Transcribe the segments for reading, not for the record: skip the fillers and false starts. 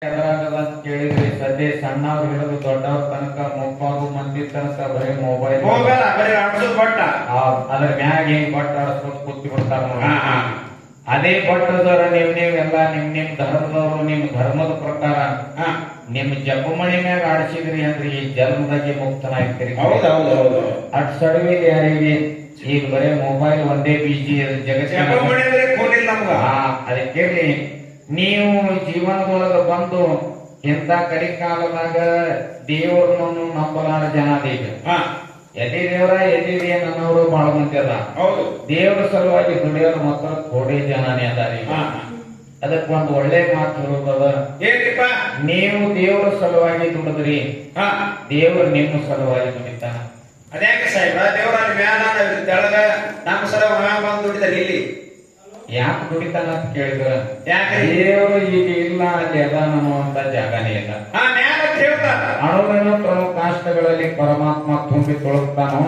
ಅಂತ ಕೇಳಿದ್ರಿ ಸದ್ಯ ಸಣ್ಣವ್ರು ಹಿಡಿದು ದೊಡ್ಡವ್ರ ತನಕ ಮುಪ್ಪಾಗು ಮಂದಿ ತನಕ ಬರೀ ಮೊಬೈಲ್ ಅದ್ರ ಮ್ಯಾಗ ಹಿಂಗ್ ಬಟ್ ಆಡಿಸ್ಕೊತ ಕೂತಿ ಬಿಡ್ತಾರ ಅದೇ ಬಟ್ಟದವ್ರ ನೀವೆಲ್ಲ ನಿಮ್ ಧರ್ಮದವರು ನಿಮ್ ಧರ್ಮದ ಪ್ರಕಾರ ನಿಮ್ ಜಪಮಣಿ ಮ್ಯಾಗ ಆಡಿಸಿದ್ರಿ ಅಂದ್ರೆ ಈ ಜನ್ಮದಾಗೆ ಮುಕ್ತನಾಗ್ತೀರಿ. ಅಟ್ ಸಡವಿಲ್ ಯಾರಿಗೆ ಈಗ ಬರೇ ಮೊಬೈಲ್ ಒಂದೇ ಬಿಜಿ ಜಗತ್ತಿನ ಅದಕ್ಕಿರ್ಲಿ ನೀವು ಜೀವನದೊಳಗ ಬಂದು ಇಂಥ ಕಲಿಕಾಲದಾಗ ದೇವರನ್ನು ನಂಬಲಾರ ಜನ ಈಗ ಎಲ್ಲಿ ದೇವರ ಎಲ್ಲಿದೆ ನನ್ನವರು ಬಹಳ ಮಂದಿ ಅದ. ದೇವರ ಸಲುವಾಗಿ ದುಡಿಯೋರು ಮಾತ್ರ ಥೋಡೆ ಜನನೇ ಅದಾರಿ. ಅದಕ್ಕೆ ಒಂದು ಒಳ್ಳೆ ಮಾತು ಹೇಳೋದದ, ನೀವು ದೇವರ ಸಲುವಾಗಿ ದುಡಿದ್ರಿ ದೇವರು ನಿಮ್ಮ ಸಲುವಾಗಿ ದುಡಿತಾನ. ಅದ್ಯಾಕೆ ಸಾಹೇಬ್ರ ದೇವರಲ್ಲಿ ಮ್ಯಾಲ ತೆಳಗ ನಮ್ಮ ಸಲ ಬಂದು ದುಡಿದಾರೆ ಇಲ್ಲಿ ಯಾಕೆ ದುಡಿತಾನ ಅಂತ ಕೇಳಿದ್ರ ದೇವರು ಈಗ ಇಲ್ಲ ಅಲ್ಲಿ ಅದ ಅನ್ನುವಂತ ಜಾಗನೇ ಇಲ್ಲ. ಅಣುವಿನ ಪ್ರಮುಖ ಕಾಷ್ಟಗಳಲ್ಲಿ ಪರಮಾತ್ಮ ತುಂಬಿ ತೊಳಗ್ತಾನೋ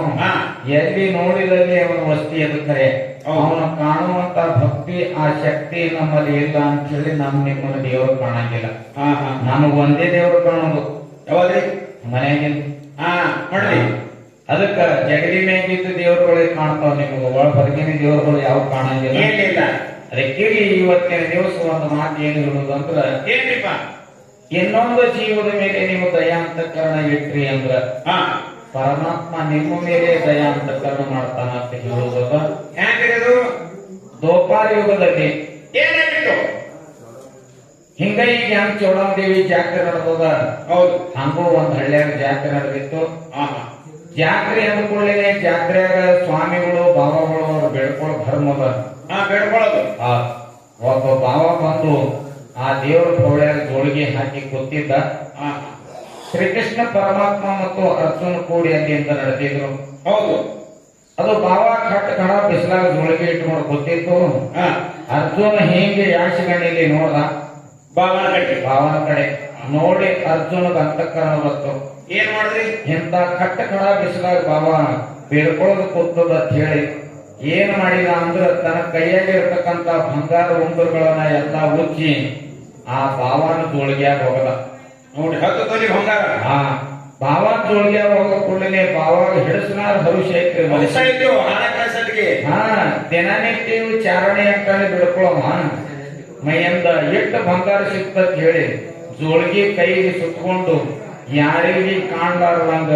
ಎಲ್ಲಿ ನೋಡಿದಲ್ಲಿ ಅವನ ವಸ್ತಿ ಎದುಕರೆ ಅವನು ಕಾಣುವಂತ ಭಕ್ತಿ ಆ ಶಕ್ತಿ ನಮ್ಮಲ್ಲಿ ಇಲ್ಲ ಅಂತ ಹೇಳಿ ನಿಮ್ಮನ್ನು ದೇವರು ಕಾಣಂಗಿಲ್ಲ. ನಾನು ಒಂದೇ ದೇವರು ಕಾಣೋದು ಯಾವಾಗ್ರಿ ಮನೆಯಾಗಿಂದ ನೋಡ್ರಿ. ಅದಕ್ಕ ಜಗಲಿ ಮ್ಯಾಗಿದ್ದ ದೇವರುಗಳಿಗೆ ಕಾಣ್ತಾವ, ನಿಮ್ಗೆ ಒಳ ಹೊರಗಿನ ದೇವರುಗಳು ಯಾವ ಕಾಣಂಗಿಲ್ಲ. ಅದಕ್ಕೆ ಇವತ್ತಿನ ದಿವಸ ಒಂದು ಮಾತು ಏನು ಹೇಳುದು ಅಂದ್ರ ಇನ್ನೊಂದು ಜೀವದ ಮೇಲೆ ನೀವು ದಯಾ ಅಂತಃಕರಣ ಇಟ್ರಿ ಅಂದ್ರ ಪರಮಾತ್ಮ ನಿಮ್ಮ ಮೇಲೆ ದಯಾ ಅಂತಃಕರಣ ಮಾಡ್ತಾನ ಅಂತ ಹೇಳುವುದ. ದ್ವಾಪರ ಯುಗದಲ್ಲಿ ಏನಾಗಿತ್ತು ಹಿಂಗ ಈಗ ಹೆಂಗ್ ಚೋಳಾದೇವಿ ಜಾತ್ರೆ ನಡೆದದ, ಹೌದು ಹಂಗೂ ಒಂದ್ ಹಳ್ಳಿಯಾಗ ಜಾತ್ರೆ ನಡೆದಿತ್ತು. ಜಾತ್ರೆ ಅಂದ್ಕೊಳ್ಳೇನೆ ಜಾತ್ರೆಯಾಗ ಸ್ವಾಮಿಗಳು ಬಾಬಾಗಳು ಅವ್ರು ಬೆಳ್ಕೊಳ್ಳೋ ಧರ್ಮದ ಬೇಡ್ಕೊಳ್ಳೋದು. ಒಬ್ಬ ಬಾಬಾ ಬಂದು ಆ ದೇವರ ಪೌಳ್ಯಾಗ ಜೋಳಿಗೆ ಹಾಕಿ ಕೂತಿದ್ದ. ಶ್ರೀಕೃಷ್ಣ ಪರಮಾತ್ಮ ಮತ್ತು ಅರ್ಜುನ ಕೂಡಿ ಅಲ್ಲಿಂದ ನಡೆದಿದ್ರು. ಹೌದು ಅದು ಬಾಬಾ ಕಟ್ಟ ಕಣ ಬಿಸಿಲಾಗ ಜೋಳಿಗೆ ಇಟ್ಕೊಂಡು ಕೂತಿತ್ತು. ಅರ್ಜುನ ಹೀಗೆ ಯಾಶಗಣ್ಣಿಲಿ ನೋಡ್ದ ಬಾವನ ಕಡೆ ನೋಡಿ ಅರ್ಜುನದ ಅಂತಃಕರಣ ಬತ್ತು. ಏನ್ ಮಾಡಿದ್ರಿ? ಇಂತ ಕಟ್ಟ ಕಣ ಬಿಸಿಲಾಗ ಬಾಬಾ ಬೇಡ್ಕೊಳ್ಳೋದು ಕೂತದ ಅಂತ ಹೇಳಿ ಏನ್ ಮಾಡಿದ ಅಂದ್ರ ತನ್ನ ಕೈಯಲ್ಲಿ ಇರ್ತಕ್ಕಂತ ಬಂಗಾರ ಉಂಗುರಗಳನ್ನ ಎಲ್ಲಾ ಉಚ್ಚಿ ಆ ಬಾವನ ಜೋಳಿಗ್ಯಾಗ ಹೋಗದ. ನೋಡಿ 10 ತೊಲಿ ಬಂಗಾರ ಬಾವನ ಜೋಳಿಗ್ಯಾಗ ಹೋಗ ಕೂಡಲೇ ಬಾವಾಗ ಹಿಡಿಸ್ನಾರ ಹರುಷ ಐತ್ರಿ ದಿನನಿತ್ಯ ಚಾರಣೆ ಅಂತಾನೆ ಬಿಡ್ಕೊಳವ ಮೈಯಿಂದ ಎಷ್ಟು ಬಂಗಾರ ಸಿಕ್ತತ್ ಹೇಳಿ ಜೋಳಿಗೆ ಕೈಗೆ ಸುತ್ತಕೊಂಡು ಯಾರಿಗೆ ಕಾಣ್ಲಾರ್ದಂಗ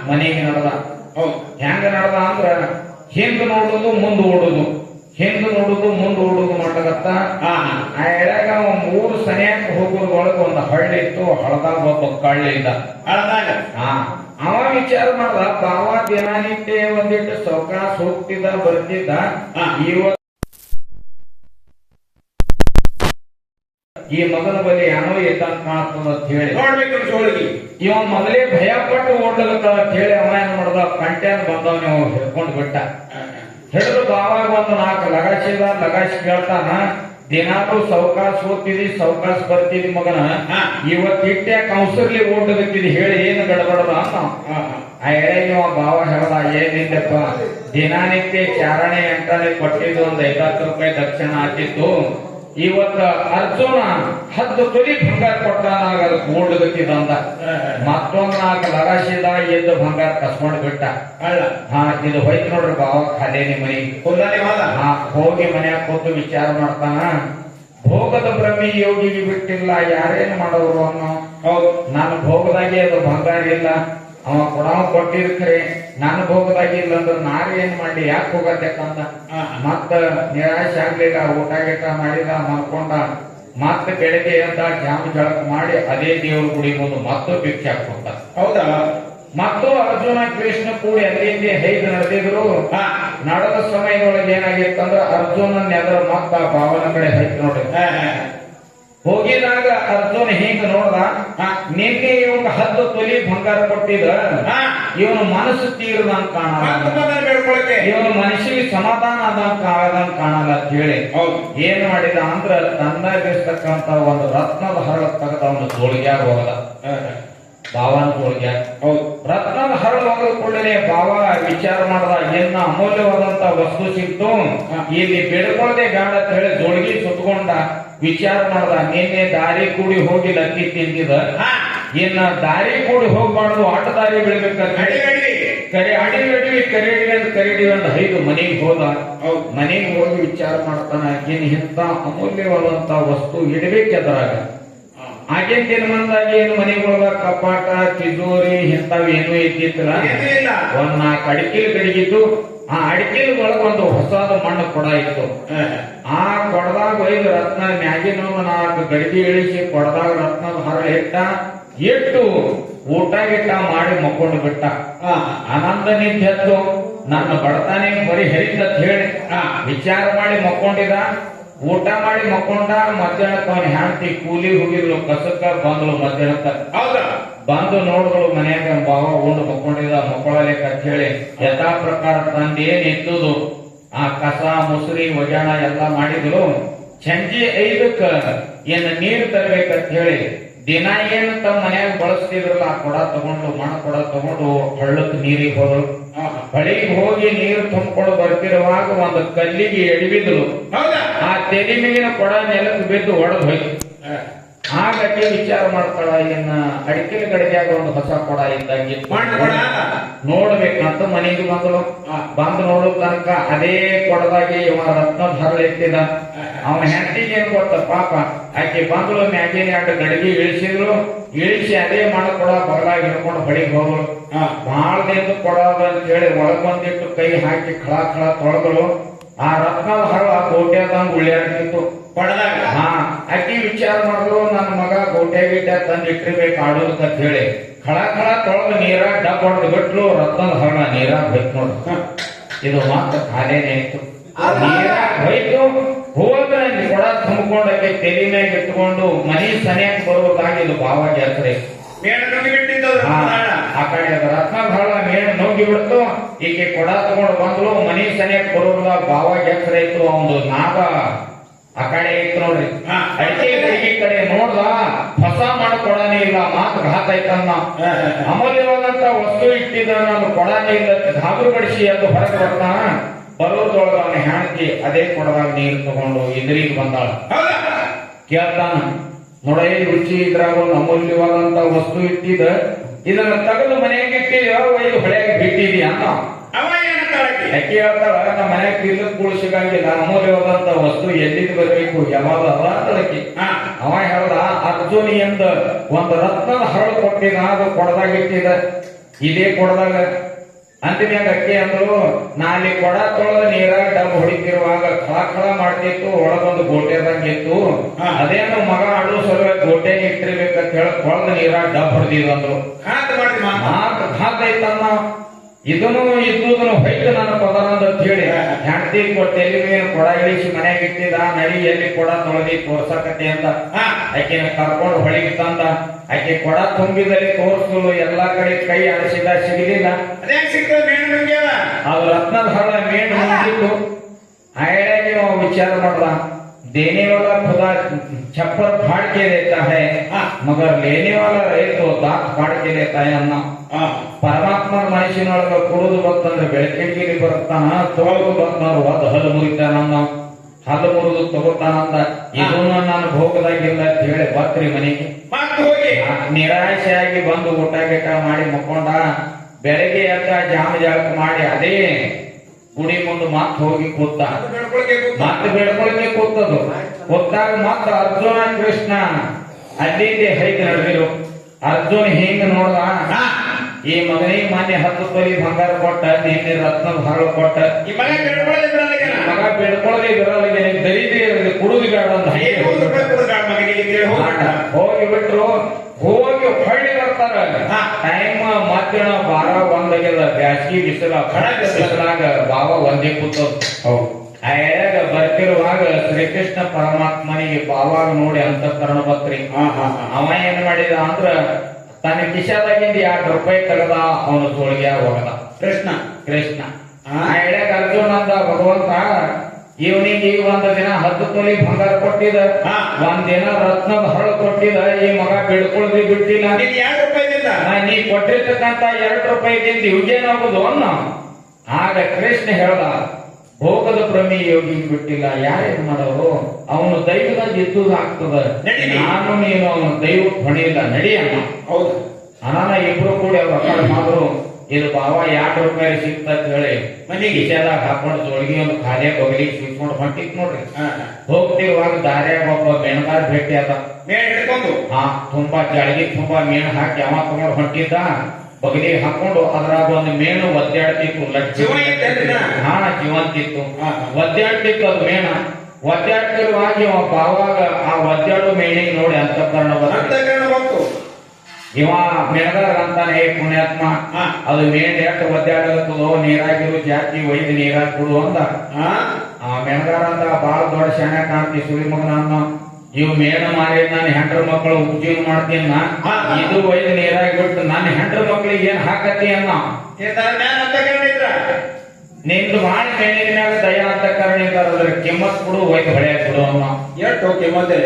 ಮನೆಗೆ ನಡೆದ. ಹೆಂಗ ನಡೆದ ಅಂದ್ರ ಹಿಂದ್ ನೋಡುದು ಮುಂದ್ ಓಡುದು, ಹಿಂದ್ ನೋಡುದು ಮುಂದ್ ಓಡುದು ಮಾಡಕತ್ತ. ಆ ಎಳೆಗ 3 ಸನಿಯಾಕ ಹೋಗೋದ್ರೊಳಗ ಒಂದು ಹಳ್ಳಿ ಇತ್ತು. ಹಳದಾಗ ಒಬ್ಬ ಕಳ್ಳಿ ಇದ್ದ. ಅವ ವಿಚಾರ ಮಾಡ್ದ, ಬಾವ ದಿನನಿತ್ಯ ಒಂದಿಟ್ಟು ಸೌಕಾಸ ಹೋಗ್ತಿದ್ದ ಬರ್ತಿದ್ದ. ಈ ಮಗನ ಬಳಿ ಏನೋ ಇದ್ದಂತ ಕಾಣ್ತದ ಅಂತ ಹೇಳಿ ಇವ ಮೊದಲೇ ಭಯ ಪಟ್ಟು ಓಡ್ಲತ್ತ ಅಂತ ಹೇಳಿ ಅವ ಏನ್ ಮಾಡ್ದ, ಕಂಟ್ಯಾನ್ ಬಂದವನ ಹಿಡ್ಕೊಂಡ್ ಬಿಟ್ಟ. ಹಿಡಿದು ಬಾವಾಗ ಒಂದು 4 ಲಗಾಸಿದ. ಲಗಾಸಿ ಕೇಳ್ತಾನ, ದಿನಾಲು ಸೌಕಾಸ್ ಓದ್ತಿದಿ ಸೌಕಾಸ್ ಬರ್ತಿದಿ ಮಗನ, ಇವತ್ತಿಟ್ಟೆ ಕೌನ್ಸರ್ಲಿ ಓಡ್ಲತ್ತಿದಿ ಹೇಳಿ ಏನು ಗಡಬಡದ ಅಂತ ಆ ಎಳೆಗೆ ಬಾವ ಹೇಳ್ದ, ಏನಿಲ್ಲಪ್ಪ ದಿನನಿತ್ಯ ಚಾರಣೆ ಅಂತಾನೆ ಕೊಟ್ಟಿದ್ದು ಒಂದು 50 ರೂಪಾಯಿ ದಕ್ಷಿಣ ಹಾಕಿತ್ತು. ಇವತ್ತ ಅರ್ಜುನ 10 ತೊಲಿ ಬಂಗಾರ ಕೊಟ್ಟಾನಾಗ ಅದಕ್ಕೆ ಓಡ್ಲತ್ತಿದ ಅಂದ. ಮತ್ತೊಂದ್ 4 ಲಗಾಸಿದ ಎದ್ದು ಬಂಗಾರ ಕಸ್ಕೊಂಡ್ ಬಿಟ್ಟ. ಇದು ಹೋಯ್ತು ನೋಡ್ರಿ ಬಾವ ಖಾಲೇನಿ ಮನೆಗೆ. ಹೋಗಿ ಮನ್ಯಾಗ ಕೂತು ವಿಚಾರ ಮಾಡ್ತಾನ, ಭೋಗದ ಬ್ರಹ್ಮಿ ಯೋಗಿಗೆ ಬಿಟ್ಟಿಲ್ಲ ಯಾರೇನು ಮಾಡೋರು ಅನ್ನೋ. ನಾನು ಭೋಗದಾಗೆ ಅದು ಬಂಗಾರ ಇಲ್ಲ, ಅವ ಕೊಡವ ಕೊಟ್ಟಿರ್ತಾರೆ, ನಾನು ಭೋಗದಾಗಿ ಇಲ್ಲ ಅಂದ್ರೆ ನಾರು ಏನ್ ಮಾಡಿ ಯಾಕೆ ಹೋಗತ್ತಂದ. ಮತ್ತ ನಿರಾಶೆ ಆಗ್ಲಿಲ್ಲ, ಊಟ ಗೀಟ ಮಾಡಿದ ಮಾಡ್ಕೊಂಡ. ಮತ್ತ ಬೆಳಗ್ಗೆ ಎದ್ದ ಜಾಮ್ ಜಳಕ ಮಾಡಿ ಅದೇ ದೇವ್ರ ಗುಡಿ ಮುಂದೆ ಮತ್ತು ಭಿಕ್ಷೆ ಹಾಕೊಂಡ. ಹೌದಾ? ಮತ್ತು ಅರ್ಜುನ ಕೃಷ್ಣ ಕೂಡಿ ಅಲ್ಲಿಂದ ಹೇಗೆ ನಡೆದಿದ್ರು. ನಡೆದ ಸಮಯದೊಳಗೆ ಏನಾಗಿತ್ತಂದ್ರ ಅರ್ಜುನನ್ ಎದ್ರ ಮತ್ತ ಭಾವನ ಕಡೆ ಹೈತ್ ನೋಡ್ರಿ. ಹೋಗಿದಾಗ ಅರ್ಜುನ್ ಹಿಂಗ ನೋಡ್ದ, ನಿನ್ನೆ ಇವಾಗ 10 ತೊಲಿ ಬಂಗಾರ ಕೊಟ್ಟಿದ, ಇವನು ಮನಸ್ಸು ತೀರದಂಗ ಕಾಣಲ್ಲ, ಇವನು ಮನಸ್ಸಿಗೆ ಸಮಾಧಾನ ಆದಂಗ ಕಾಣಲ್ಲ ಅಂತ ಹೇಳಿ ಏನ್ ಮಾಡಿದ ಅಂದ್ರ ತನ್ನಾಗಿರ್ತಕ್ಕಂತ ಒಂದು ರತ್ನದ ಹರಳ ತೆಗೆದ ಒಂದು ಜೋಳಿಗ್ಯಾಗ ಹೋಗದ. ಬಾವನ ಹೋಳ್ಗೆ. ಹೌದು. ರತ್ನದ ಹರಳು ಹೋದ ಕೂಡಲೇ ಬಾವ ವಿಚಾರ ಮಾಡ್ದ, ಏನ ಅಮೂಲ್ಯವಾದಂತ ವಸ್ತು ಸಿಕ್ತು, ಇಲ್ಲಿ ಬೇಡ್ಕೊಳ್ಳದೆ ಬೇಡ ಅಂತ ಹೇಳಿ ಜೋಳಿಗೆ ಸುತ್ತಕೊಂಡ ವಿಚಾರ ಮಾಡ್ದ. ನಿನ್ನೆ ದಾರಿ ಕೂಡಿ ಹೋಗಿ ಲಕ್ಕಿ ತಿಂದಿದ, ಇನ್ನ ದಾರಿ ಕೂಡಿ ಹೋಗ್ಬಾರ್ದು, ಆಟ ದಾರಿ ಬೆಳಿಬೇಕಂತ ಅಡಿವಿ ಕರಿಡಿವಿ ಅಂತ ಕರಿಡಿವಿ ಅಂತ 5 ಮನೆಗೆ ಹೋದ. ಮನೆಗೆ ಹೋಗಿ ವಿಚಾರ ಮಾಡ್ತಾನ, ಏನ್ ಇಂತ ಅಮೂಲ್ಯವಾದಂತ ವಸ್ತು ಇಡಬೇಕದ್ರಾಗ. ಆಗಿನ ದಿನಮಂದಾಗ ಏನು ಮನೆಗೊಳಗ ಕಪಾಟ ತಿಜೋರಿ ಇಂಥವ್ ಏನು ಇದ್ದಿಲ್ಲ. ಒಂದ್ 4 ಅಡಿಕೆಲ್ ಗಡಿಗಿದ್ದು, ಆ ಅಡಿಕೆಲ್ ಒಳಗ ಒಂದು ಹೊಸದ ಮಣ್ಣು ಕೊಡ ಇತ್ತು. ಆ ಕೊಡದಾಗ ಒಯ್ದು ರತ್ನ ಮ್ಯಾಗಿನ 4 ಗಡಿಗೆ ಇಳಿಸಿ ಕೊಡದಾಗ ರತ್ನದ ಹರಳು ಇಟ್ಟು ಊಟ ಗಿಟ್ಟ ಮಾಡಿ ಮಕ್ಕೊಂಡು ಬಿಟ್ಟ. ಆನಂದ ನಿಂತು ನನ್ನ ಬಡತಾನೆ ಬರೀ ಹರಿತ ಹೇಳಿ ವಿಚಾರ ಮಾಡಿ ಮಕ್ಕೊಂಡಿದ. ಊಟ ಮಾಡಿ ಮಕ್ಕೊಂಡ. ಮಧ್ಯಾಹ್ನಕ್ಕೆ ಅವನ ಹೆಂಡತಿ ಕೂಲಿ ಹೋಗಿದ್ಲು, ಕಸಕ್ಕ ಬಂದ್ಲು. ಮಧ್ಯಾಹ್ನಕ್ಕ ಬಂದು ನೋಡಿದ್ರು ಮನ್ಯಾಗ ಬಾವ ಉಂಡು ಮಕ್ಕೊಂಡಿದ, ಮಕ್ಕಳಲೇಕ ಅಂತ ಹೇಳಿ ಯಥಾ ಪ್ರಕಾರ ತಂದು ಏನ್ ಇದ್ದುದು ಆ ಕಸ ಮುಸುರಿ ಒಗ್ಯಾಣ ಎಲ್ಲ ಮಾಡಿದ್ರು. ಸಂಜೆ 5ಕ್ಕ ಏನ್ ನೀರ್ ತರ್ಬೇಕಂತ ಹೇಳಿ ದಿನ ಏನು ತಮ್ಮ ಮನ್ಯಾಗ ಬಳಸ್ತಿದ್ರಲ್ಲ ಆ ಕೊಡ ತಗೊಂಡು, ಮಣ್ಣ ಕೊಡ ತಗೊಂಡು ಹಳ್ಳಕ್ ನೀರಿಗೆ ಹೋದ್ರು. ಹೊಳಿಗೆ ಹೋಗಿ ನೀರು ತುಂಬಿಕೊಂಡು ಬರ್ತಿರುವಾಗ ಒಂದು ಕಲ್ಲಿಗೆ ಎಡವಿದ್ಲು. ಆ ತೆಲಿ ಮೇಗಿನ ಕೊಡ ನೆಲಕ್ಕೆ ಬಿದ್ದು ಒಡೆದು ಹೋಯ್ತು. ಹಾಗಾಗಿ ವಿಚಾರ ಮಾಡ್ತಾಳ, ಇನ್ನ ಅಡಿಕೆ ಗಡಿಗ್ಯಾಗ ಒಂದು ಹೊಸ ಕೊಡ ಇದ್ದಂಗೆ ನೋಡ್ಬೇಕಂತ ಮನೆಗೆ ಬಂದಳು. ಬಂದು ನೋಡೋ ತನಕ ಅದೇ ಕೊಡದಾಗಿ ಇವ ರತ್ನದ ಹರಳು ಇಟ್ಟಿದ. ಅವನ ಹೆಂಡತಿಗೆ ಏನ್ ಗೊತ್ತ ಪಾಪ, ಆಕೆ ಬಂದಳು, ಮ್ಯಾಗಿನ 2 ಗಡಿಗೆ ಇಳಿಸಿದ್ರು. ಇಳಿಸಿ ಅದೇ ಮಣ್ಣು ಕೊಡ ಬಗಲಾಗಿ ಹಿಡ್ಕೊಂಡು ಹೊಳಿಗೆ ಹೋದಳು. ಬಹಳ ದಿನ ಕೊಡ ಅಂತ ಹೇಳಿ ಒಳಗೊಂದಿಟ್ಟು ಕೈ ಹಾಕಿ ಖಳ ತೊಳೆದಳು. ಆ ರತ್ನದ ಹರಳು ಆ ಗೋಟ್ಯಾದಂಗ ಉಳಿಯಾಡ್ತಿತ್ತು ಕೊಡದಾಗ. ಆಕಿ ವಿಚಾರ ಮಾಡಿದ್ರು, ನನ್ನ ಮಗ ಗೋಟೆ ಗಿಟ್ಟ ತಂದು ಇಟ್ಟಿರ್ಬೇಕು ಆಡೋದಕ್ಕಂತ ಹೇಳಿ ಖಳ ತೊಳೆದು ನೀರಾಗ ಡಬ್ ಹೊಡೆದು ಬಿಟ್ಲು. ರತ್ನದ ಹರಳ ನೀರಾಗ ಹೋಯ್ತು ನೋಡ್ರಿ. ಇದು ಮಾತ್ರ ಖಾಲೇನೆ ಆಯ್ತು. ನೀರಾಗ ಹೋಯ್ತು. ಹೋದ್ರೆ ಕೊಡ ತುಂಬಿಕೊಂಡಕ್ಕೆ ತೆಲಿ ಮ್ಯಾಗ ಇಟ್ಕೊಂಡು ಮನಿ ಸನಿಯಾಗಿ ಬರುವುದಾಗಿ ಇದು ಬಾವಾಗ ಹೆಸರೇ. ಆ ಕಡೆ ರತ್ನದ ಹರಳ ಮೇಣ ನುಗ್ಗಿ ಬಿಡ್ತು. ಈಕೆ ಕೊಡ ತಗೊಂಡು ಬಂದ್ಲು. ಮನಿ ಸನಿಯಾಗಿ ಬರುವುದಾಗ ಬಾವಾಗ ಹೆಸರಾಯ್ತು. ಅವನು ನಾಗ ಆ ಕಡೆ ಇತ್ತು ನೋಡ್ರಿ. ಅಡಿಕೆ ಗಡಿಗೆ ಕಡೆ ನೋಡ್ದ, ಹೊಸ ಮಾಡಿ ಕೊಡನೇ ಇಲ್ಲ. ಮಾತು ಘಾತ ಐತನ್ನ. ಅಮೂಲ್ಯವಾದಂತ ವಸ್ತು ಇಟ್ಟಿದ ನಾನು ಕೊಡನೇ ಇಲ್ಲ ಗಾಬರು ಬಡಿಸಿ ಅದು ಹೊರಗೆ ಬರ್ತಾನ. ಬರೋದ್ರೊಳಗ ಅವನ ಹೆಂಡತಿ ಅದೇ ಕೊಡದಾಗ ನೀರು ತಗೊಂಡು ಎದುರಿಗೆ ಬಂದಾಳ. ಕೇಳ್ತಾನ, ನೋಡ ರುಚಿ ಇದ್ರಾಗ ಒಂದು ಅಮೂಲ್ಯವಾದಂತ ವಸ್ತು ಇಟ್ಟಿದ, ಇದನ್ನ ತೆಗೆದು ಮನೆಯಾಗ ಇಟ್ಟಿದ್ಯ ಒಯ್ದು ಹೊಳೆಯಾಗ ಬಿಟ್ಟಿದಿ ಅಂತ. ಯಾಕೆ ಹೇಳ್ತಾಳ, ನಮ್ಮ ಮನ್ಯಾಗ ತಿರ್ಲಕ್ ಕುಳಿಸಿಗಾಗಿಲ್ಲ, ಅಮೂಲ್ಯವಾದಂತ ವಸ್ತು ಎಲ್ಲಿಗೆ ಬರ್ಬೇಕು ಯಾವಾಗ ಅದಕ್ಕೆ. ಅವ ಹೇಳ್ದ, ಅರ್ಜುನಿ ಎಂದ ಒಂದು ರತ್ನದ ಹರಳು ಕೊಟ್ಟಿದ, ಅದು ಕೊಡದಾಗ ಇಟ್ಟಿದ, ಇದೇ ಕೊಡದಾಗ ಅಂತಿಮ್ಯಾಗ ಅಕ್ಕಿ ಅಂದ್ರು, ನಾಲಿ ಕೊಡ ತೊಳೆದ ನೀರಾಗ ಡಬ್ ಹೊಡಿತಿರುವಾಗ ಖಳ ಮಾಡ್ತಿತ್ತು. ಒಳಗೊಂದು ಗೋಟೆದಂಗಿತ್ತು. ಅದೇನು ಮಗ ಆಡೋ ಸಲುವಾಗಿ ಗೋಟೆಗೆ ಇಟ್ಟಿರ್ಬೇಕಂತ ಹೇಳಿ ಕೊಳದ ನೀರಾಗ ಡಬ್ ಹೊಡೆದಿದ್ರು ಅಂದ್ರು. ಘಾತ ಐತನ್ನ. ಇದನ್ನು ಇದ್ದುದನ್ನು ಹೊಯ್ತು ನನ್ನ ಪದರಂದ ಅಂತ ಹೇಳಿ ಹೆಂಡತಿ ಕೊಟ್ಟು ಎಲ್ಲಿ ಮೇಲೆ ಕೊಡ ಇಳಿಸಿ ಮನೆಯಾಗ ಇಟ್ಟಿದ. ನಡಿ ಎಲ್ಲಿ ಕೊಡ ತೊಳೆದಿ ತೋರ್ಸಕತಿ ಅಂತ ಆಕೆ ಕರ್ಕೊಂಡು ಹೊಳಿಗೆ ತಂದ. ಆಕೆ ಕೊಡ ತುಂಬಿದಲ್ಲಿ ತೋರಿಸಲು ಎಲ್ಲಾ ಕಡೆ ಕೈ ಆಡಿಸಿದ, ಸಿಗಲಿಲ್ಲ. ಅದು ರತ್ನದ ಹರಳ ಮೇಣು ನುಂಗಿತ್ತು. ಆಯಳಾಗಿ ವಿಚಾರ ಮಾಡ್ದ, देने वाला खुदा छप्पर फाड़ के देता है मगर लेने वाला रहे तो दांत फाड़ के देता है ಅನ್ನ. ಪರಮಾತ್ಮ ಮನುಷ್ಯನೊಳಗ ಕುಡಿದು ಬಂತಂದ್ರೆ ಬೆಳಕಿಗೆ ಬರುತ್ತಾನ, ತೊಳೆದು ಬಂತಂದ್ರೆ ಒದ್ದು ಹಲ್ಲು ಮುರಿತಾನನ್ನ. ಹಲ್ಲು ಮುರಿದು ತಗೋತಾನಂದ. ಇದನ್ನು ನಾನು ಭೋಗದಾಗಿಲ್ಲ ಅಂತ ಹೇಳಿ ಬತ್ರಿ ಮನೆಗೆ ನಿರಾಶೆಯಾಗಿ ಬಂದು ಊಟ ಗೀಟ ಮಾಡಿ ಮಕ್ಕೊಂಡ. ಬೆಳಗ್ಗೆ ಎದ್ದ ಜಾಮ ಮಾಡಿ ಅದೇ ಗುಡಿ ಮುಂದೆ ಮತ್ ಹೋಗಿ ಕೂತ. ಮತ್ತೆ ಬೇಡ್ಕೊಳಕ್ಕೆ ಕೂತದು. ಕೂತಾಗ ಮತ್ತ ಅರ್ಜುನ ಕೃಷ್ಣ ಅಲ್ಲಿಂದ ಹೈದು ನಡೆದಿರು. ಅರ್ಜುನ ಹಿಂಗ ನೋಡ್ದ, ಈ ಮಗನಿಗೆ ಮೊನ್ನೆ 10 ತೊಲಿ ಬಂಗಾರ ಕೊಟ್ಟ, ನಿನ್ನೆ ರತ್ನದ ಹರಳು ಕೊಟ್ಟ, ಮಗ ಬೇಡ್ಕೊಳ್ಳದೆ ಇರಲಿಗೆ ದರಿದ್ರಿ ಕುಡುದು ಬೇಡ ಅಂತ ಹೋಗಿ ಬಿಟ್ರು. ಹೋಗಿ ಹೊಳ್ಳಿ ಬರ್ತಾರ. ಟೈಮ್ ಮಧ್ಯಾಹ್ನ 12-1 ಬ್ಯಾಸಗಿ ಬಿಸಿಲ ಬಿಸಿಲಾಗ ಬಾವ ಒಂದೇ ಕೂತದ್ದು. ಆಗ ಬರ್ತಿರುವಾಗ ಶ್ರೀಕೃಷ್ಣ ಪರಮಾತ್ಮನಿಗೆ ಬಾವಾಗ ನೋಡಿ ಅಂತಃಕರಣ ಬತ್ರಿ. ಅವ ಏನ್ ಮಾಡಿದ ಅಂದ್ರ ತನ್ನ ಕಿಶಾದಾಗಿಂದ 2 ರೂಪಾಯಿ ತೆಗದ ಅವನು ಸೋಳಿಗೆ ಹೋಗದ. ಕೃಷ್ಣ ಆ ಎಳೆಗ ಅರ್ಜುನ ಅಂದ, ಭಗವಂತ ಇವನಿಗೆ ಈಗ ಒಂದು ದಿನ 10 ತೊಲಿ ಬಂಗಾರ ಕೊಟ್ಟಿದ, ಒಂದಿನ ರತ್ನದ ಹರಳು ಕೊಟ್ಟಿದ. ಈ ಮಗ ಬಿಡ್ಕೊಳ್ದಿ ಬಿಟ್ಟಿಲ್ಲ. ನೀ ಕೊಟ್ಟಿರ್ತಕ್ಕಂತ 2 ರೂಪಾಯಿದಿಂದ ಇವ್ಗೇನಾಗುದು ಅನ್ನ. ಆಗ ಕೃಷ್ಣ ಹೇಳ್ದ, ಭೋಗದ ಪ್ರಮಿ ಯೋಗಿ ಬಿಟ್ಟಿಲ್ಲ, ಯಾರೇನ್ ಮಾಡೋರು, ಅವನು ದೈವದಾಗ ಇದ್ದುದು ಆಗ್ತದ. ನಾನು ನೀನು ಅವನು ದೈವಕ್ಕೆ ಹೊಣೆಯಿಲ್ಲ, ನಡಿಯಣ್ಣ. ಹೌದು. ಅನಾನ ಇಬ್ರು ಕೂಡಿ ಅವ್ರ ಅಕ್ಕ ಮಾಡಿದ್ರು. ಇದು ಬಾವ 2 ರೂಪಾಯಿ ಸಿಕ್ತ ಹೇಳಿ ಮನೆಗೆ ಗಿಚದಾಗ ಹಾಕೊಂಡು ಜೋಳಿಗೆ ಒಂದು ಖಾಲಿ ಬಗಲಿಗೆ ಸಿಕ್ಕೊಂಡು ಹೊಂಟಿತ್ ನೋಡ್ರಿ. ಹೋಗ್ತಿರುವಾಗ ದಾರ್ಯಾಗ ಒಬ್ಬ ಮೆಣಗಾರ ಭೇಟಿ ಅದ. ತುಂಬಾ ಜಳಗಿ ತುಂಬಾ ಮೇಣ್ ಹಾಕಿ ಅವ ತಗೊಂಡು ಹೊಂಟಿದ್ದ. ಬಗಲಿಗೆ ಹಾಕೊಂಡು ಅದ್ರಾಗ ಒಂದು ಮೇಣು ಒದ್ದಾಡ್ತಿತ್ತು. ಹಾ, ಜೀವಂತಿತ್ತು. ಒದ್ದಾಡ್ತಿತ್ತು ಅದು ಮೇಣ. ಒದ್ದಾಡ್ತಿರುವಾಗ ಇವ ಬಾವಾಗ ಆ ಒದ್ದಾಡು ಮೇಣಿಗೆ ನೋಡಿ ಅಂತಃಕರಣ ಬಂತು. ಇವ ಮೆಣಗಾರ ಅಂತಾನೆ, ಹೇ ಪುಣ್ಯಾತ್ಮ, ಅದು ಮೇಣ ಎಷ್ಟು ಒದ್ದಾಡಲತ್ತದೋ, ನೀರಾಗಿರು ಜಾತಿ ಒಯ್ದು ನೀರಾಗಿ ಕೊಡು ಅಂದ. ಆ ಮೆಣಗಾರ ಅಂತ ಬಾಳ ದೊಡ್ಡ ಶಾಣೆ ಕಾಣ್ತಿ ಸುಳಿ ಮಗನ ಅನ್ನ. ಇವ್ ಮೇಣ ಮಾರಿ ನಾನು ಹೆಂಡ್ರ ಮಕ್ಕಳು ಉಪಜೀವನ ಮಾಡ್ತೀನಿ, ಇದು ಒಯ್ದು ನೀರಾಗಿ ಬಿಟ್ಟು ನನ್ನ ಹೆಂಡ್ರ ಮಕ್ಕಳಿಗೆ ಏನ್ ಹಾಕತಿ ಅನ್ನ. ನಿಂದು ಮಾಡಿ ಮೇಣಿನ ಮ್ಯಾಗ ದಯ ಅಂತ ಕಾರಣ ಕಿಮ್ಮತ್ ಕೊಡು, ಒಯ್ದು ಹೊಳೆಯಾಗ ಕೊಡು ಅನ್ನ. ಎಷ್ಟು ಕಿಮ್ಮತ್ತೇ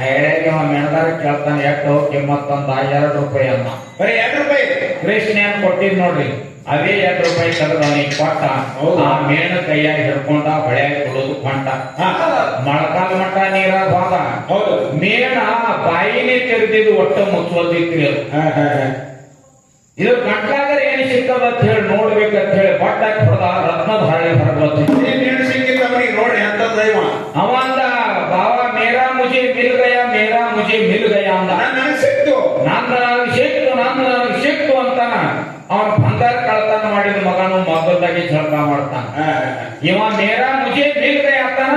ಎಳೆಗೆ ಮೆಣಗಾರ ಕೇಳ್ತಾನೆ, ಎಷ್ಟು ಕಿಮ್ಮತ್ ಅಂದ. 2 ರೂಪಾಯಿ ಅನ್ನ. ಬರೀ 2 ರೂಪಾಯಿ. ಕೃಷ್ಣ ಏನ್ ಕೊಟ್ಟಿದ್ ನೋಡ್ರಿ, ಅದೇ 2 ರೂಪಾಯಿ ತೆಗೆದ ಅವನಿಗೆ ಕೊಟ್ಟ. ಆ ಮೇಣ ಕೈಯಾಗಿ ಹಿಡ್ಕೊಂಡ ಹೊಳೆಯಾಗಿ ಕೊಡೋದು ಕೊಂಟ. ಮೊಳಕಾಲ ಮಟ್ಟ ನೀರಾಗ ಹೋದ. ಹೌದು. ಮೇಣ ಬಾಯಿನೇ ತೆರೆದಿದ್ದು, ಒಟ್ಟು ಮುಚ್ಚೋದಿತ್ರಿ ಅದು. ಇದು ಗಂಟ್ಲಾಗರ ಏನ್ ಸಿಗ್ತದ ಅಂತ ಹೇಳಿ ನೋಡ್ಬೇಕಂತ ಹೇಳಿ ಬಟ್ಟಾಗಿ ಹೊಡೆದ. ರತ್ನದ ಹಳ್ಳಿ ಹೊರಗೆ ನೋಡಿ ಅಂತ ದೈವ ಅವ ಅಂದ, ಬಾವ ಮೇರಾ ಮುಜೆ ಮಿಲ್ ಗಯಾ, ಮೇರಾ ಮುಜೆ ಮಿಲ್ ಗಯಾ ಅಂದ. ನನಗೆ ಸಿಕ್ತು, ನನಗೆ ಸಿಕ್ತು ಅಂತಾನ. ಅವನ ಬಂಗಾರ ಕಳ್ತನ ಮಾಡಿದ ಮಗನು ಮಗದಾಗಿ ಜಳಕ ಮಾಡ್ತಾನ. ಇವ ಮೇರಾ ಮುಜೆ ಮಿಲ್ ಗಯಾ ಅಂತಾನ,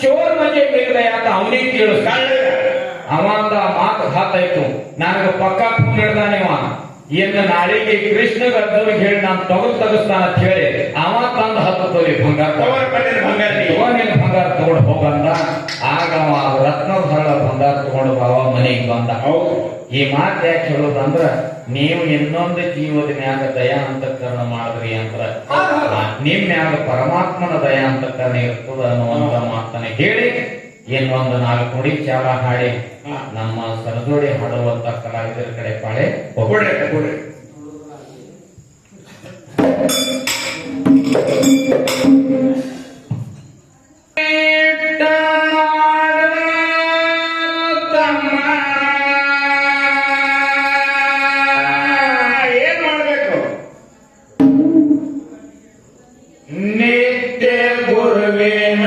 ಚೋರ್ ಮುಜೆ ಮಿಲ್ ಗಯಾ ಅಂತ ಅವನಿಗೆ ಕೇಳಿಸ್ತ. ಅವ ಅಂದ, ಮಾತು ಹಾತಾಯ್ತು, ನನಗೆ ಪಕ್ಕ ಫೋನ್ ಹಿಡ್ದಾನಿವ. ಇನ್ನು ನಾಳೆಗೆ ಕೃಷ್ಣಗ ಅರ್ಜುನಿಗೆ ಹೇಳಿ ನಾನು ತೆಗಿಸ್ತಾನ ಅಂತ ಹೇಳಿ ಅವ ತಂದು 10 ತೊಲಿ ಬಂಗಾರ ತಗೊಂಡು ಹೋಗಂದ. ಆಗ ಅವ ರತ್ನದ ಹಳ್ಳ ಬಂಗಾರ ತಗೊಂಡು ಬಾವ ಮನೆಗೆ ಬಂದ. ಈ ಮಾತು ಯಾಕೆ ಹೇಳೋದಂದ್ರ, ನೀವು ಇನ್ನೊಂದು ಜೀವದ ಮ್ಯಾಗ ದಯಾ ಅಂತಃಕರಣ ಮಾಡಿದ್ರಿ ಅಂದ್ರ ನಿಮ್ ಮ್ಯಾಗ ಪರಮಾತ್ಮನ ದಯಾ ಅಂತಃಕರಣ ಇರ್ತದ ಅನ್ನುವಂತ ಮಾತನ್ನ ಹೇಳಿ ಇನ್ನೊಂದು 4 ನುಡಿ ಚಾಲ ಹಾಡಿ ನಮ್ಮ ಸರದೋಡಿ ಹಾಡುವಂತ ಕಲಾವಿದರ ಕಡೆ ಪಾಳೆ ಕೊಡ್ರಿ. ಏನ್ ಮಾಡ್ಬೇಕು? ನಿತ್ಯ ಗುರುವಿನ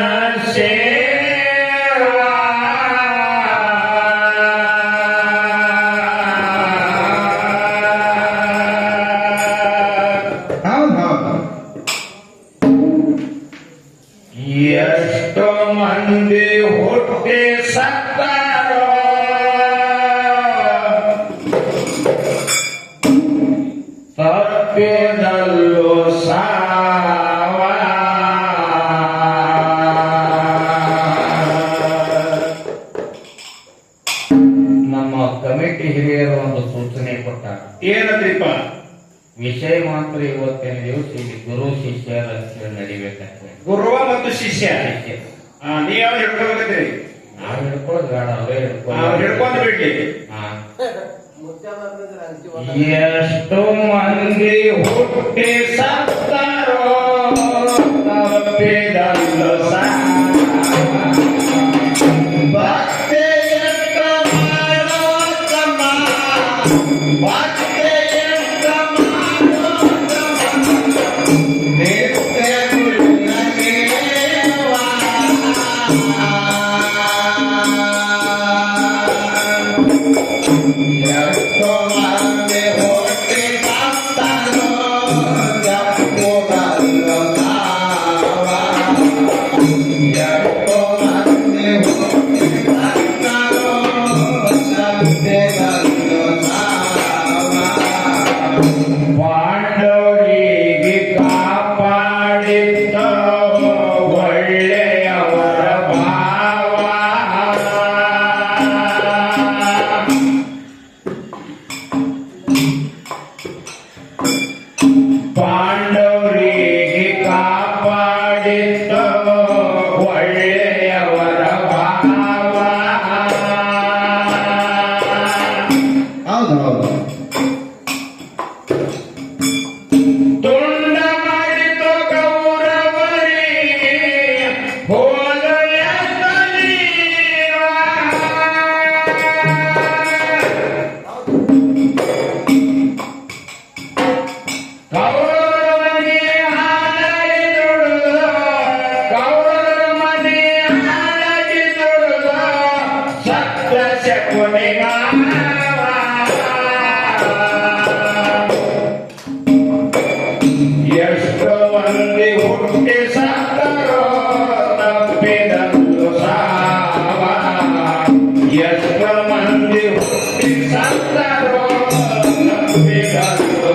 ಎಷ್ಟೋ ಮಂದಿ ಹುಟ್ಟಿ ಸತ್ತಾರೋ, ತಪ್ಪಿದಲ್ಲೂ ಸಾವ. ನಮ್ಮ ಕಮಿಟಿ ಹಿರಿಯರು ಒಂದು ಸೂಚನೆ ಕೊಟ್ಟಾರ. ಏನಂದ್ರಿಪ್ಪ? ವಿಷಯ ಮಾತ್ರ ಇವತ್ತಿನ ದಿವಸ ಇಲ್ಲಿ ಗುರು ಶಿಷ್ಯರ ನಡಿಬೇಕಂತ. ಗುರುವ ಮತ್ತು ಶಿಷ್ಯ ನೀವ್ ಯಾವ ಹಿಡ್ಕೊಬೇಕಂತೀರಿ? ನಾವ್ ಹಿಡ್ಕೊಳ್ಳೋದು ಬೇಡ, ಅವರೇ ಹಿಡ್ಕೊಂಡು ಬಿಡ್ಲಿ. ಎಷ್ಟು ಮಂದಿ ಹುಟ್ಟಿ ಸತ್ತಾರೋ, ತಪ್ಪಿದಲ್ಲೂ ಎಷ್ಟೋ ಮಂದಿ ಹುಟ್ಟಿ ಸತ್ತರೋ ತಪ್ಪಿದಂದು ಸಾವ ಎಷ್ಟೋ ಮಂದಿ ಹುಟ್ಟಿ ಸತ್ತರೋ ತಪ್ಪಿದಂದು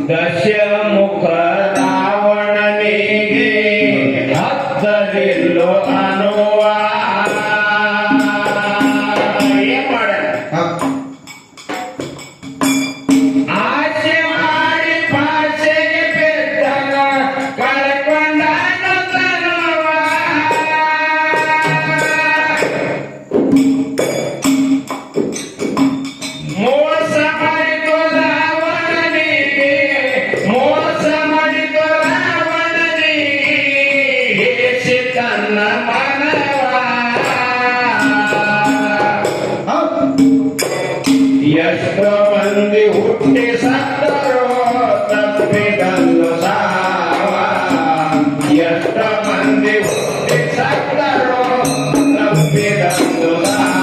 ದಶಮುಖ ರಾವಣನಿಗೆ ಹತ್ತಲಿಲ್ಲೋ ಅನ್ನುವ ಏನ್ ಮಾಡ ಆಸೆ ಮಾಡಿ ಭಾಷೆಗೆ ಬೆದ್ದನ ಕಳ್ಕೊಂಡಾನ ತನುವ ಮೋಸ ಮಾಡಿತು ರಾವಣನಿಗೆ ಮೋಸ ಮಾಡಿತು ರಾವಣನಿಗೆ ಹೇಸಿ ತನ್ನ ಮನವ ಎಷ್ಟೋ ಮಂದಿ ಹುಟ್ಟಿ ಸತ್ತರೋ ತಪ್ಪಿದಂದು ಸಾವ ಎಷ್ಟೋ ಮಂದಿ ಹುಟ್ಟಿ ಸತ್ತರೋ ತಪ್ಪಿದಂದು ಸಾವ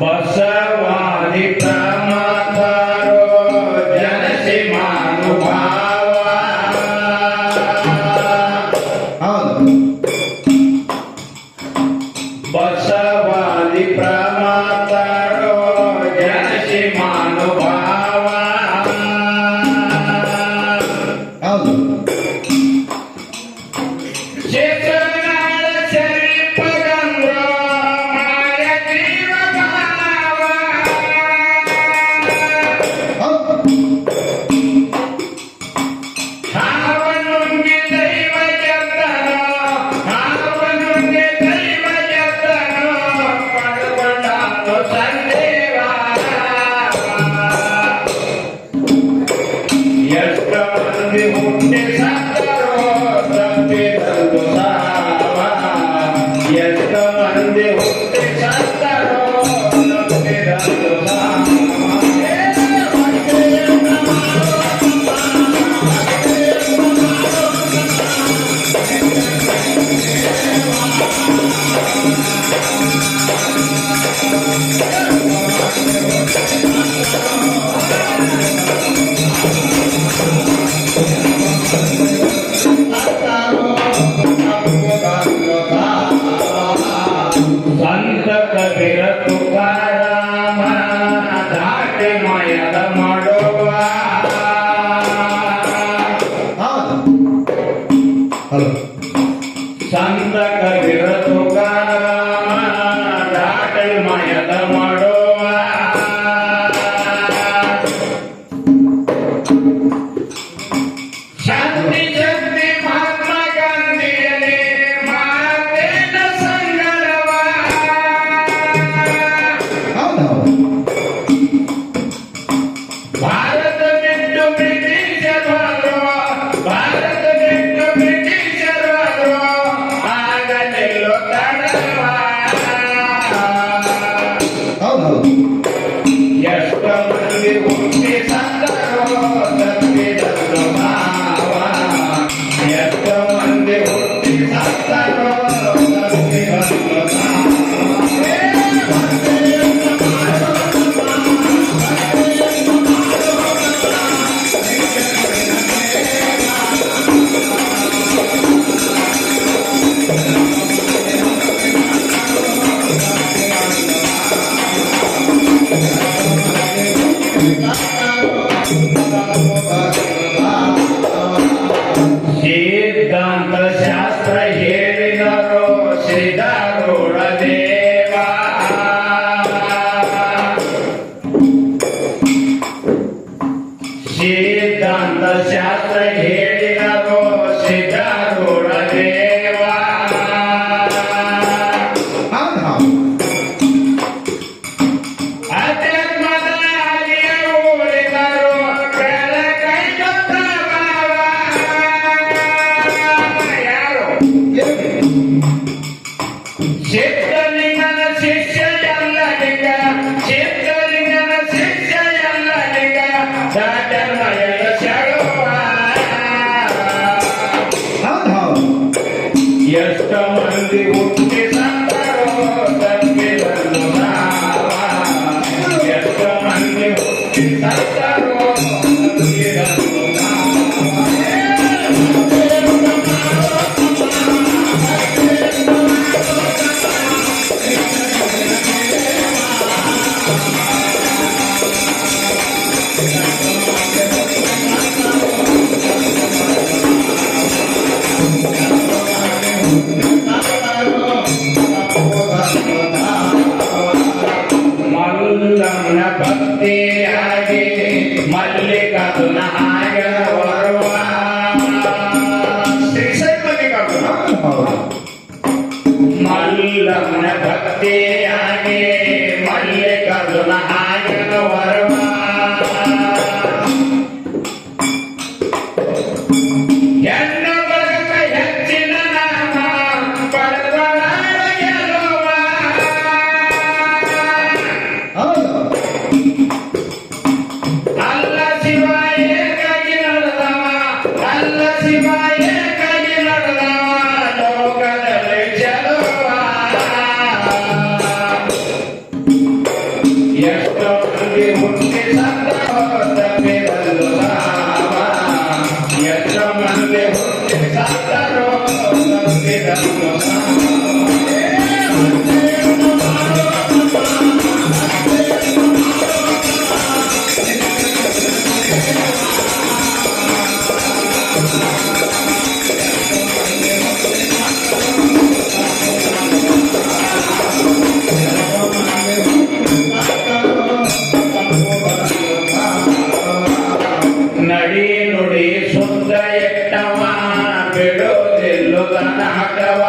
ಬಸವಾದಿ ಪ್ರಮಥರು ಜನಸಿ ಮಾನುಭಾವ ಬಸವಾದಿ ಪ್ರಮಥರು ಜನಸಿ ಮಾನುಭಾವ ಚೇತನಾಳ ಶರೀಫಗಂದ್ರ ಮಾಯ ಜೀವ ಭಾವ ಹಾವನುಂಗಿ ದೈವ ಜತನ ಹಾವನುಂಗಿ ದೈವ ಜತನ ಪಡ್ಕೊಂಡಾನು ಸಂದೇವ ಎಷ್ಟೋ ಮಂದಿ ಹುಟ್ಟಿ ಸತ್ತರೋ ತಪ್ಪಿದಂದು ಸಾವ ಎಷ್ಟೋ ಮಂದಿ ಹುಟ್ಟಿ ಸತ್ತರೋ ತಪ್ಪಿದಂದು ಸಂತ ಕಬೀರ ತುಕಾರಾಮ ದಾಟಿ ಮಾಯದ ಮಾಡುವ ಸಂತ ಕಬೀರ ತುಕಾರಾಮ ದಾಟಿ ಮಾಯದ ಮಾಡುವ ಶಾಂತಿ ಶಕ್ತಿ ಮಹಾತ್ಮ ಗಾಂಧಿಯಲ್ಲಿ ಮಾತೇನ ಸಂಗಡವ ಭಾರತ ಬಿಟ್ಟು ಬ್ರಿಟಿಷರು ಭಾರತ ಬಿಟ್ಟು ಬ್ರಿಟಿಷರು ಶಾಸ್ತ್ರ ಹೇಳಿದರು ಸಿದ್ಧಾರೂಢ ದೇವ. ಅಧ್ಯಾತ್ಮದ ಅಲಿಯ ಊರಿದರು ಬೆಳಕೈಗೊತ್ತ ಭಾವ. ಯಾರು? ಸಿದ್ಧಲಿಂಗನ ಶಿಷ್ಯ ಎಲ್ಲನಿಗ, ಸಿದ್ಧಲಿಂಗನ ಶಿಷ್ಯ ಎಲ್ಲನಿಗ ದಾಟಮಯ ಶಳುವ. ಎಷ್ಟು ಮಂದಿ ಹುಟ್ಟಿ ಸತ್ತರೋ ತಪ್ಪಿರಲು ನಾವ. ಎಷ್ಟು ಮಂದಿ ಹುಟ್ಟಿ ಸತ್ತರೋ ತಪ್ಪಿರಲು ಮಲ್ಲಮ್ಮನ ಭಕ್ತಿಯಾಗಿ ಮಲ್ಲಿಕಾರ್ಜುನ ಆಗ ಬರುವ. ಮಲ್ಲಮ್ಮನ ಭಕ್ತಿಯಾಗಿ ಮಲ್ಲಿಕಾರ್ಜುನ ಆಗ ಬರುವ. ಹೆಣ್ಣು ಬಳಗ ಹೆಚ್ಚಿನ ನಾಮ ಪಡೆದೊಳಗ ಗೆಲುವ. ಅಲ್ಲ ಶಿವ ಏಕಾಗಿ ನಡೆದವ, ಅಲ್ಲ ಶಿವ ಏಕಾಗಿ ನಡೆದವ ಲೋಕದಲ್ಲಿ ಚೆಲುವ. ಎಷ್ಟೋ ಮಂದಿ ಹುಟ್ಟಿ ಸತ್ತರೋ ತಪ್ಪಿರಲು ನಾವ. ಎಷ್ಟೋ ಮಂದಿ ಹುಟ್ಟಿ ಸತ್ತರೋ ತಪ್ಪಿರಲು ನಾವ. ನಡಿ ನುಡಿ ಶುದ್ಧ ಎಟ್ಟವ ಬಿಡೋದಿಲ್ಲು ತನ್ನ ಹಠವ.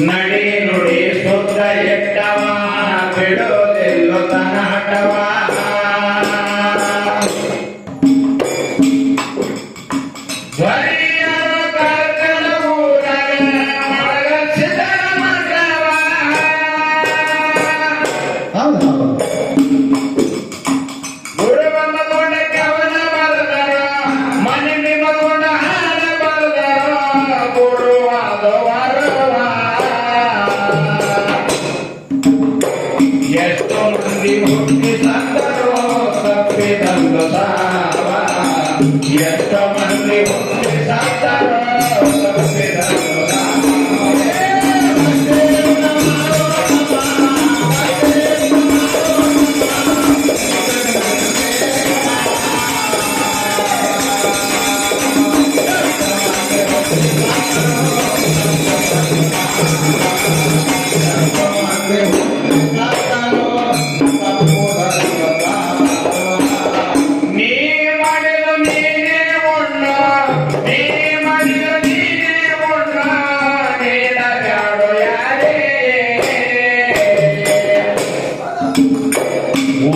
ನಡಿ ನುಡಿ ಶುದ್ಧ ಎಟ್ಟವ ಬಿಡೋದಿಲ್ಲು ತನ್ನ ಹಠವ. ಧ್ವನಿಯರು ಕಾರ್ಕಳ ಊರಾಗ ಮಡಗಸಿದರ ಮಗವ. ಗುರುವ ಮಗೊಂಡ ಕವನ ಬರೆದರ, ಮನೆ ಮಗೊಂಡ ಹಾಡ ಬರೆದರ ಗುರುವಾದ ವರವ. ಎಷ್ಟೋ ಮಂದಿ ಹುಟ್ಟಿ ಸತ್ತರೋ ತಪ್ಪಿದಂದು ಸಾವ. ಎಷ್ಟೋ ಮಂದಿ ಹುಟ್ಟಿ ಸತ್ತರೋ ತಪ್ಪಿದಂದು ಸಾವ. ನೀ ಮಾಡಿದ ನೀನೇ ಒಣ್ಣ, ನೀ ಮಾಡಿದ ನೀನೇ ಒಣ್ಣ, ನೀನ ಬ್ಯಾಡೋ ಯಾರೇ.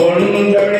ಒಂದೊಡೆ